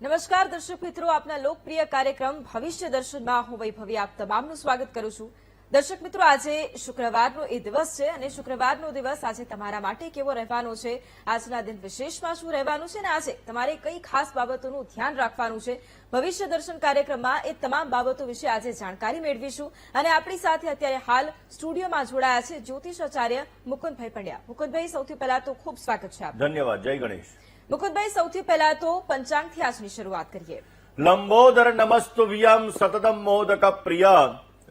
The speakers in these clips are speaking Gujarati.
નમસ્કાર દર્શક મિત્રો, આપના લોકપ્રિય કાર્યક્રમ ભવિષ્ય દર્શનમાં હું વૈભવી આપ તમામનું સ્વાગત કરું છું। દર્શક મિત્રો, આજે શુક્રવારનો એ દિવસ છે અને શુક્રવારનો દિવસ આજે તમારા માટે કેવો રહેવાનો છે, આજના દિન વિશેષમાં શું રહેવાનું છે અને આજે તમારે કઈ ખાસ બાબતોનું ધ્યાન રાખવાનું છે, ભવિષ્ય દર્શન કાર્યક્રમમાં એ તમામ બાબતો વિશે આજે જાણકારી મેળવીશું। અને આપણી સાથે અત્યારે હાલ સ્ટુડિયોમાં જોડાયા છે જ્યોતિષાચાર્ય મુકુંદભાઈ પંડ્યા। મુકુંદભાઈ, સૌથી પહેલા તો ખૂબ સ્વાગત છે આપનું। ધન્યવાદ। જય ગણેશ। મુકુંદભાઈ, સૌથી પહેલા તો પંચાંગથી આજની શરૂઆત કરીએ। લંબોદર નમસ્તુભ્યમ સતતમ મોદક પ્રિય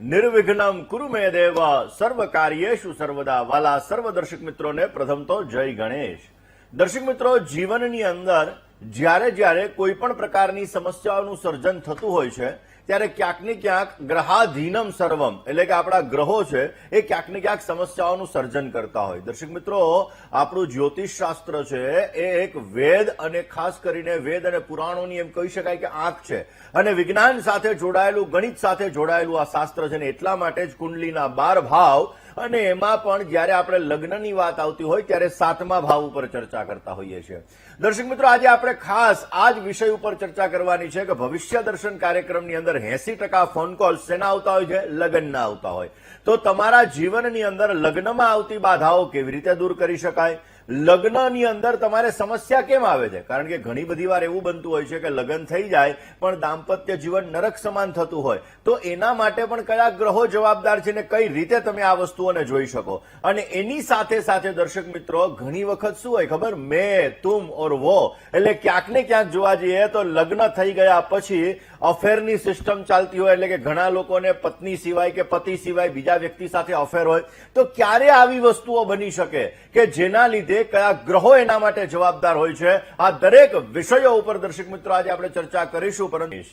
નિર્વિઘ્નમ કુરુ મે દેવ સર્વ કાર્યેષુ સર્વદા। વાલા સર્વ દર્શક મિત્રોને પ્રથમ તો જય ગણેશ। દર્શક મિત્રો, જીવનની અંદર જ્યારે કોઈ પણ પ્રકારની સમસ્યાઓનું સર્જન થતું હોય છે ત્યારે ક્યાંક ને ક્યાંક ગ્રહાધીનમ સર્વમ એટલે કે આપણા ગ્રહો છે એ ક્યાંક ને ક્યાંક સમસ્યાઓનું સર્જન કરતા હોય। દર્શક મિત્રો, આપણું જ્યોતિષ શાસ્ત્ર છે એ એક વેદ અને ખાસ કરીને વેદ અને પુરાણોની એમ કહી શકાય કે આંખ છે અને વિજ્ઞાન સાથે જોડાયેલું, ગણિત સાથે જોડાયેલું આ શાસ્ત્ર છે ને એટલા માટે જ કુંડલીના 12 ભાવ અને એમાં પણ જ્યારે આપણે લગ્નની વાત આવતી હોય ત્યારે 7મા ભાવ ઉપર ચર્ચા કરતા હોઈએ છીએ। દર્શક મિત્રો, આજે આપણે ખાસ આ જ વિષય ઉપર ચર્ચા કરવાની છે કે ભવિષ્ય દર્શન કાર્યક્રમની અંદર 80% ફોન કોલ શેના આવતા હોય છે? લગ્નના આવતા હોય। તો તમારા જીવનની અંદર લગ્નમાં આવતી બાધાઓ કેવી રીતે દૂર કરી શકાય? લગ્નની અંદર તમારે સમસ્યા કેમ આવે છે? કારણ કે ઘણી બધી વાર એવું બનતું હોય છે કે લગ્ન થઈ જાય પણ દાંપત્ય જીવન નરક સમાન થતું હોય, તો એના માટે પણ કયા ગ્રહો જવાબદાર છે ને કઈ રીતે તમે આ વસ્તુઓને જોઈ શકો? અને એની સાથે સાથે દર્શક મિત્રો, ઘણી વખત શું હોય ખબર? મેં, તુમ ઓર વો એટલે ક્યાંક ને ક્યાંક જોવા જઈએ તો લગ્ન થઈ ગયા પછી અફેરની સિસ્ટમ ચાલતી હોય, એટલે કે ઘણા લોકોને પત્ની સિવાય કે પતિ સિવાય બીજા વ્યક્તિ સાથે અફેર હોય। તો ક્યારે આવી વસ્તુઓ બની શકે કે જેના લીધે કયા ગ્રહો એના માટે જવાબદાર હોય છે? આ દરેક વિષયો ઉપર દર્શક મિત્રો આજે આપણે ચર્ચા કરીશું। પરંતુ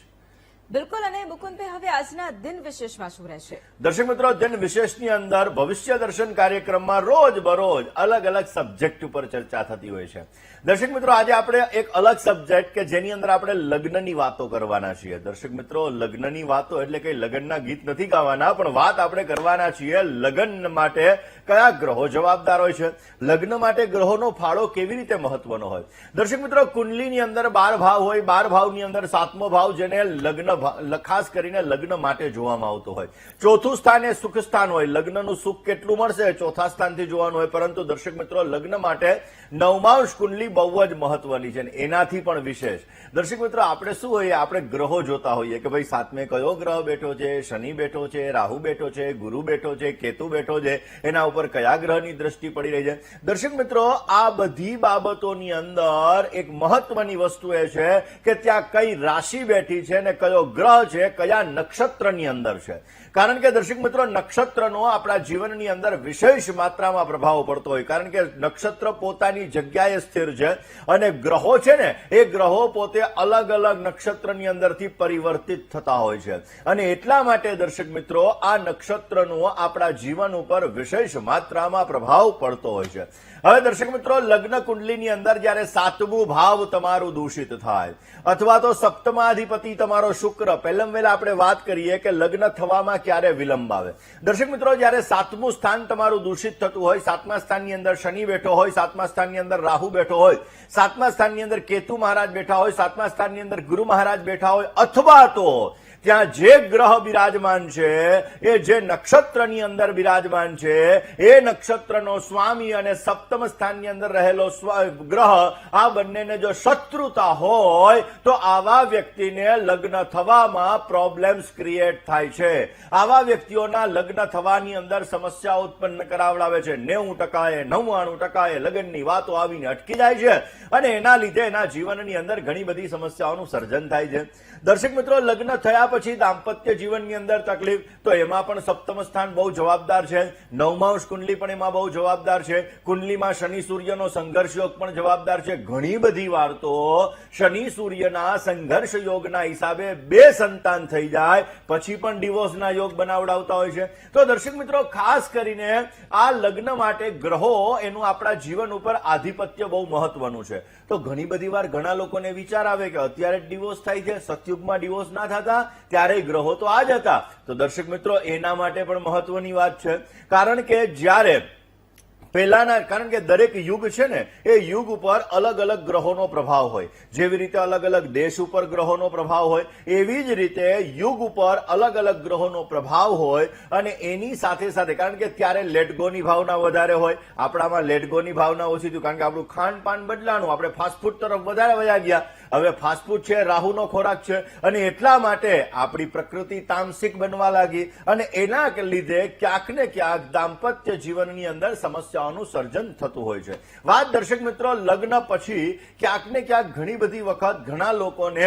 બિલકુલ, અને મુકુંદભાઈ, હવે આજના દિન વિશેષમાં શું રહેશે? દર્શક મિત્રો, દિન વિશેષની અંદર ભવિષ્ય દર્શન કાર્યક્રમમાં રોજ બરોજ અલગ અલગ સબ્જેક્ટ ઉપર ચર્ચા થતી હોય છે। દર્શક મિત્રો, આજે આપણે એક અલગ સબ્જેક્ટ કે જેની અંદર આપણે લગ્નની વાતો કરવાના છીએ। દર્શક મિત્રો, લગ્નની વાતો એટલે કે લગ્નના ગીત નથી ગાવાના, પણ વાત આપણે કરવાના છીએ લગ્ન માટે કયા ગ્રહો જવાબદાર હોય છે, લગ્ન માટે ગ્રહોનો ફાળો કેવી રીતે મહત્વનો હોય। દર્શક મિત્રો, કુંડલીની અંદર 12 ભાવ હોય, 12 ભાવની અંદર 7મો ભાવ જેને લગ્ન ખાસ કરીને લગ્ન માટે જોવામાં આવતો હોય। ચોથું સ્થાન એ સુખ સ્થાન હોય, લગ્નનું સુખ કેટલું મળશે ચોથા સ્થાનથી જોવાનું હોય। પરંતુ દર્શક મિત્રો, લગ્ન માટે 9માંશ કુંડલી બહુ જ મહત્વની છે, એનાથી પણ વિશેષ દર્શક મિત્રો આપણે શું હોઈએ, આપણે ગ્રહો જોતા હોઈએ કે ભાઈ 7મે કયો ગ્રહ બેઠો છે, શનિ બેઠો છે, રાહુ બેઠો છે, ગુરુ બેઠો છે, કેતુ બેઠો છે, એના ઉપર કયા ગ્રહની દ્રષ્ટિ પડી રહી છે। દર્શક મિત્રો, આ બધી બાબતોની અંદર એક મહત્વની વસ્તુ એ છે કે ત્યાં કઈ રાશિ બેઠી છે ને કયો ગ્રહ છે કયા નક્ષત્રની અંદર છે। કારણ કે દર્શક મિત્રો, નક્ષત્રનો આપણા જીવનની અંદર વિશેષ માત્રામાં પ્રભાવ પડતો હોય, કારણ કે નક્ષત્ર પોતાની જગ્યાએ સ્થિર છે અને ગ્રહો છે ને એ ગ્રહો પોતે અલગ અલગ નક્ષત્રની અંદરથી પરિવર્તિત થતા હોય છે અને એટલા માટે દર્શક મિત્રો, આ નક્ષત્રનો આપણા જીવન ઉપર વિશેષ માત્રામાં પ્રભાવ પડતો હોય છે। હવે દર્શક મિત્રો, લગ્ન કુંડલીની અંદર જયારે 7મું ભાવ તમારું દૂષિત થાય અથવા તો સપ્તમાધિપતિ તમારો શુક્ર, પહેલાં વહેલા આપણે વાત કરીએ કે લગ્ન થવામાં ક્યારે વિલંબ આવે। દર્શક મિત્રો, જયારે 7મું સ્થાન તમારું દૂષિત થતું હોય, 7મા સ્થાનની અંદર શનિ બેઠો હોય, 7મા સ્થાનની અંદર રાહુ બેઠો હોય, 7મા સ્થાનની અંદર કેતુ મહારાજ બેઠા હોય, 7મા સ્થાનની અંદર ગુરુ મહારાજ બેઠા હોય, અથવા તો ત્યાં જે ગ્રહ બિરાજમાન છે એ જે નક્ષત્રની અંદર બિરાજમાન છે એ નક્ષત્રનો સ્વામી અને 7મ સ્થાનની અંદર રહેલો ગ્રહ, આ બંનેને જો શત્રુતા હોય તો આવા વ્યક્તિને લગ્ન થવામાં પ્રોબ્લેમ્સ ક્રિએટ થાય છે। આવા વ્યક્તિઓના લગ્ન થવાની અંદર સમસ્યા ઉત્પન્ન કરાવડાવે છે। 90% 99% લગ્નની વાતો આવીને અટકી જાય છે અને એના લીધે એના જીવનની અંદર ઘણી બધી સમસ્યાઓનું સર્જન થાય છે। દર્શક મિત્રો, લગ્ન થયા પછી દાંપત્ય જીવનની અંદર તકલીફ, તો એમાં પણ 7મ સ્થાન બહુ જવાબદાર છે, 9માંશ કુંડલી પણ એમાં બહુ જવાબદાર છે, કુંડલીમાં શનિ સૂર્યનો સંઘર્ષ યોગ પણ જવાબદાર છે। ઘણી બધી વાર તો શનિ સૂર્યના સંઘર્ષ યોગના હિસાબે 2 સંતાન થઈ જાય પછી પણ ડિવોર્સના યોગ બનાવડાવતા હોય છે। તો દર્શક મિત્રો, ખાસ કરીને આ લગ્ન માટે ગ્રહો એનું આપણા જીવન ઉપર આધિપત્ય બહુ મહત્વનું છે। તો ઘણી બધી વાર ઘણા લોકોને વિચાર આવે કે અત્યારે જ ડિવોર્સ થાય છે, સતયુગમાં ડિવોર્સ ના થતા ત્યારે ગ્રહો તો આ જ હતા। તો દર્શક મિત્રો, એના માટે પણ મહત્વની વાત છે, કારણ કે જ્યારે પહેલાના, કારણ કે દરેક યુગ છે ને એ યુગ ઉપર અલગ અલગ ગ્રહોનો પ્રભાવ હોય. જેવી રીતે અલગ અલગ દેશ ઉપર ગ્રહોનો પ્રભાવ હોય, એવી જ રીતે યુગ ઉપર અલગ અલગ ગ્રહોનો પ્રભાવ હોય. અને એની સાથે સાથે, કારણ કે ત્યારે લેટગોની ભાવના વધારે હોય, આપણામાં લેટગોની ભાવના ઓછી થયું, કારણ કે આપણું ખાનપાન બદલાનું, આપણે ફાસ્ટફૂડ તરફ વધારે વયા ગયા. હવે ફાસ્ટફૂડ છે, રાહુનો ખોરાક છે, અને એટલા માટે આપણી પ્રકૃતિ તામસિક બનવા લાગી. અને એના લીધે ક્યાંક ને ક્યાંક દાંપત્ય જીવનની અંદર સમસ્યાઓનું સર્જન થતું હોય છે. વાત દર્શક મિત્રો, લગ્ન પછી ક્યાંક ને ક્યાંક ઘણી બધી વખત ઘણા લોકોને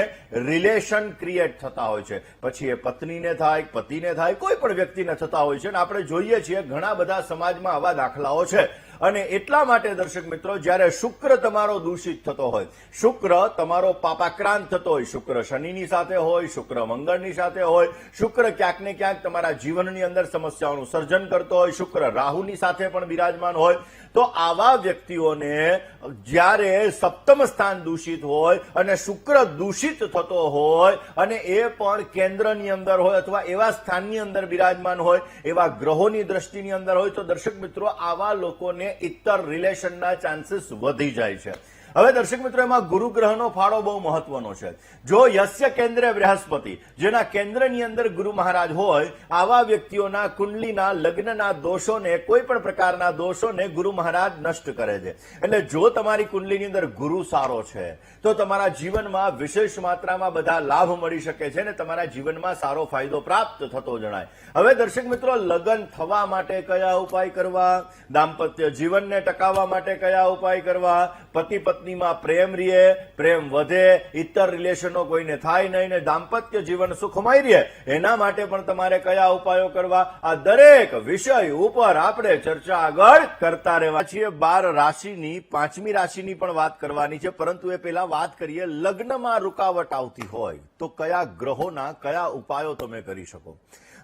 રિલેશન ક્રિએટ થતા હોય છે. પછી એ પત્નીને થાય, પતિને થાય, કોઈ પણ વ્યક્તિને થતા હોય છે. અને આપણે જોઈએ છીએ ઘણા બધા સમાજમાં આવા દાખલાઓ છે. અને એટલા માટે દર્શક મિત્રો, જ્યારે શુક્ર તમારો દૂષિત થતો હોય, શુક્ર તમારો પાપાક્રાંત થતો હોય, શુક્ર શનિની સાથે હોય, શુક્ર મંગળની સાથે હોય, શુક્ર ક્યાંક ને ક્યાંક તમારા જીવનની અંદર સમસ્યાઓનું સર્જન કરતો હોય, શુક્ર રાહુની સાથે પણ બિરાજમાન હોય, તો આવા વ્યક્તિઓને જ્યારે સપ્તમ સ્થાન દૂષિત હોય અને શુક્ર દૂષિત થતો હોય, અને એ પણ કેન્દ્રની અંદર હોય અથવા એવા સ્થાનની અંદર બિરાજમાન હોય, એવા ગ્રહોની દ્રષ્ટિની અંદર હોય, તો દર્શક મિત્રો, આવા લોકોને ઇતર રિલેશનના ચાન્સીસ વધી જાય છે. હવે દર્શક મિત્રો, એમાં ગુરુ ગ્રહનો ફાળો બહુ મહત્વનો છે. જો યસ્ય કેન્દ્રે બૃહસ્પતિ, જેના કેન્દ્રની અંદર ગુરુ મહારાજ હોય, આવા વ્યક્તિઓના કુંડલીના લગ્નના દોષોને, કોઈ પણ પ્રકારના દોષોને ગુરુ મહારાજ નષ્ટ કરે છે. એટલે જો તમારી કુંડલીની અંદર ગુરુ સારો છે તો તમારા જીવનમાં વિશેષ માત્રામાં બધા લાભ મળી શકે છે અને તમારા જીવનમાં સારો ફાયદો પ્રાપ્ત થતો જણાય. હવે દર્શક મિત્રો, લગ્ન થવા માટે કયા ઉપાય કરવા, દાંપત્ય જીવનને ટકાવવા માટે કયા ઉપાય કરવા, પતિ પત્નીમાં પ્રેમ રહે, પ્રેમ વધે, ઇતર રિલેશનો કોઈને થાય નહીં ને દાંપત્ય જીવન સુખમય રહે, એના માટે પણ તમારે કયા ઉપાયો કરવા, આ દરેક વિષય ઉપર આપણે ચર્ચા આગળ કરતા રહેવા છીએ. 12 રાશિની 5મી રાશિની પણ વાત કરવાની છે, પરંતુ એ પહેલા વાત કરીએ, લગ્નમાં રૂકાવટ આવતી હોય તો કયા ગ્રહોના કયા ઉપાયો તમે કરી શકો.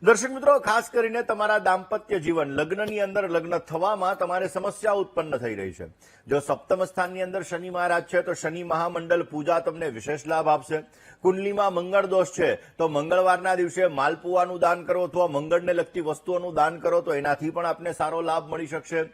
દર્શક મિત્રો, ખાસ કરીને તમારા દાંપત્ય જીવન, લગ્નની અંદર લગ્ન થવામાં તમારે સમસ્યા ઉત્પન્ન થઈ રહી છે. જો સપ્તમ સ્થાનની અંદર શનિ મહારાજ છે તો શનિ મહામંડળ પૂજા તમને વિશેષ લાભ આપશે. કુંડલીમાં મંગળ દોષ છે તો મંગળવારના દિવસે માલપુવાનું દાન કરો અથવા મંગળને લગતી વસ્તુઓનું દાન કરો તો એનાથી પણ આપને સારો લાભ મળી શકશે.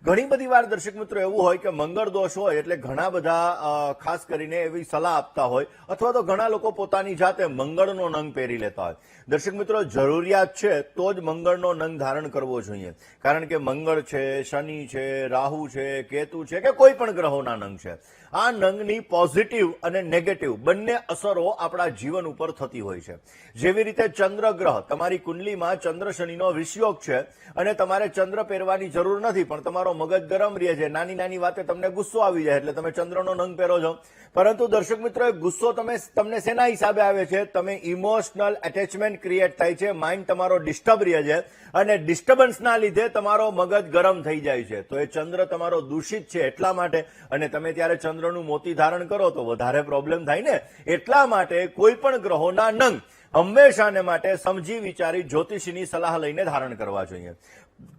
ઘણી બધી વાર દર્શક મિત્રો એવું હોય કે મંગળ દોષ હોય એટલે ઘણા બધા ખાસ કરીને એવી સલાહ આપતા હોય, અથવા તો ઘણા લોકો પોતાની જાતે મંગળનો નંગ પહેરી લેતા હોય. દર્શક મિત્રો, જરૂરિયાત છે તો જ મંગળનો નંગ ધારણ કરવો જોઈએ, કારણ કે મંગળ છે, શનિ છે, રાહુ છે, કેતુ છે, કે કોઈ પણ ગ્રહોના નંગ છે. આ નંગની પોઝિટિવ અને નેગેટિવ બંને અસરો આપણા જીવન ઉપર થતી હોય છે. જેવી રીતે ચંદ્ર ગ્રહ, તમારી કુંડલીમાં ચંદ્ર શનિનો વિષયોગ છે અને તમારે ચંદ્ર પહેરવાની જરૂર નથી, પણ તમારો મગજ ગરમ રહે છે, નાની નાની વાતે તમને ગુસ્સો આવી જાય એટલે તમે ચંદ્રનો નંગ પહેરો છો. પરંતુ દર્શક મિત્રો, એ ગુસ્સો તમને શેના હિસાબે આવે છે? તમે ઇમોશનલ એટેચમેન્ટ ક્રિએટ થાય છે, માઇન્ડ તમારો ડિસ્ટર્બ રહે છે અને ડિસ્ટર્બન્સના લીધે તમારો મગજ ગરમ થઈ જાય છે. તો એ ચંદ્ર તમારો દૂષિત છે એટલા માટે, અને તમે ત્યારે ચંદ્રનું મોતી ધારણ કરો તો વધારે પ્રોબ્લેમ થાય ને. એટલા માટે કોઈ પણ ગ્રહોના નંગ હંમેશાને માટે સમજી વિચારી જ્યોતિષીની સલાહ લઈને ધારણ કરવા જોઈએ.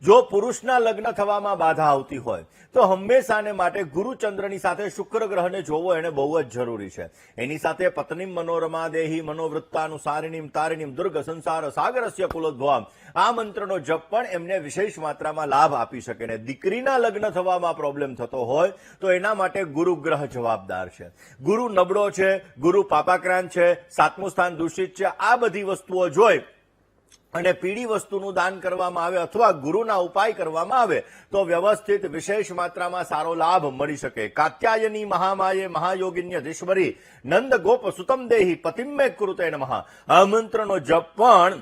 જો પુરુષના લગ્ન થવામાં બાધા આવતી હોય તો હંમેશાને માટે ગુરુચંદ્રની સાથે શુક્ર ગ્રહને જોવો એને બહુ જ જરૂરી છે. એની સાથે પત્નીમ મનોરમા દેહી મનોવૃત્તાનુસારિણીમ તારિણીમ દુર્ગ સંસાર સાગરસ્ય કુલોદ્ભવામ, આ મંત્રનો જપ પણ એમને વિશેષ માત્રામાં લાભ આપી શકે. ને દીકરીના લગ્ન થવામાં પ્રોબ્લેમ થતો હોય તો એના માટે ગુરુ ગ્રહ જવાબદાર છે. ગુરુ નબળો છે, ગુરુ પાપાક્રાંત છે, 7મું સ્થાન દૂષિત છે, આ બધી વસ્તુઓ જોઈ અને પીળી વસ્તુનું દાન કરવામાં આવે અથવા ગુરુના ઉપાય કરવામાં આવે તો વ્યવસ્થિત વિશેષ માત્રામાં સારો લાભ મળી શકે. કાત્યાયની મહામાયે મહાયોગિન્યધીશ્વરી નંદ ગોપ સુતમ દેહી પતિમ્મે કૃતે નમઃ, આ મંત્રનો જપ પણ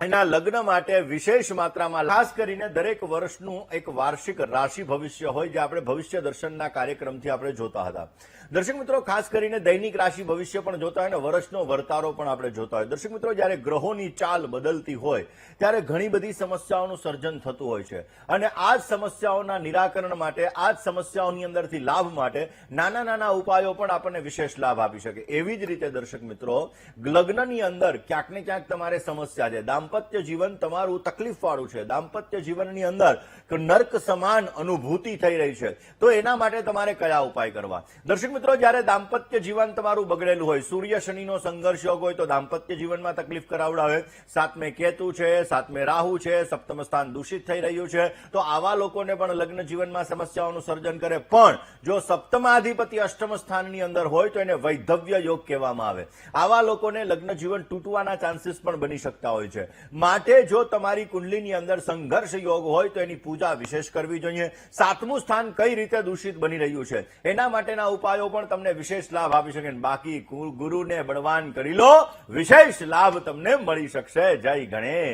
એના લગ્ન માટે વિશેષ માત્રામાં, ખાસ કરીને દરેક વર્ષનું એક વાર્ષિક રાશિ ભવિષ્ય હોય જે આપણે ભવિષ્ય દર્શનના કાર્યક્રમથી આપણે જોતા હતા. દર્શક મિત્રો, ખાસ કરીને દૈનિક રાશિ ભવિષ્ય પણ જોતા હોય ને વર્ષનો વર્તારો પણ આપણે જોતા હોય. દર્શક મિત્રો, જ્યારે ગ્રહોની ચાલ બદલતી હોય ત્યારે ઘણી બધી સમસ્યાઓનું સર્જન થતું હોય છે, અને આ જ સમસ્યાઓના નિરાકરણ માટે, આ જ સમસ્યાઓની અંદરથી લાભ માટે નાના નાના ઉપાયો પણ આપણને વિશેષ લાભ આપી શકે. એવી જ રીતે દર્શક મિત્રો, લગ્નની અંદર ક્યાંક ને ક્યાંક તમારે સમસ્યા છે, દાંપત્ય જીવન તમારું તકલીફ વાળું છે, દાંપત્ય જીવનની અંદર નર્ક સમાન અનુભૂતિ થઈ રહી છે, તો એના માટે તમારે કયા ઉપાય કરવા? દર્શક મિત્રો, જ્યારે દાંપત્ય જીવન તમારું બગડેલું હોય, સૂર્ય શનિનો સંઘર્ષ યોગ હોય તો દાંપત્ય જીવનમાં તકલીફ કરાવડાવે, સાતમે કેતુ છે, સાતમે રાહુ છે, સપ્તમ સ્થાન દૂષિત થઈ રહ્યું છે, તો આવા લોકોને પણ લગ્ન જીવનમાં સમસ્યાઓનું સર્જન કરે. પણ જો સપ્તમાધિપતિ અષ્ટમ સ્થાનની અંદર હોય તો એને વૈધવ્ય યોગ કહેવામાં આવે. આવા લોકોને લગ્ન જીવન તૂટવાના ચાન્સીસ પણ બની શકતા હોય છે. માટે જો તમારી કુંડલીની અંદર સંઘર્ષ યોગ હોય તો એની પૂજા વિશેષ કરવી જોઈએ. સાતમું સ્થાન કઈ રીતે દૂષિત બની રહ્યું છે એના માટેના ઉપાયો પણ તમને વિશેષ લાભ આપી શકે. બાકી ગુરુને બળવાન કરી લો, વિશેષ લાભ તમને મળી શકશે. જય ગણેશ.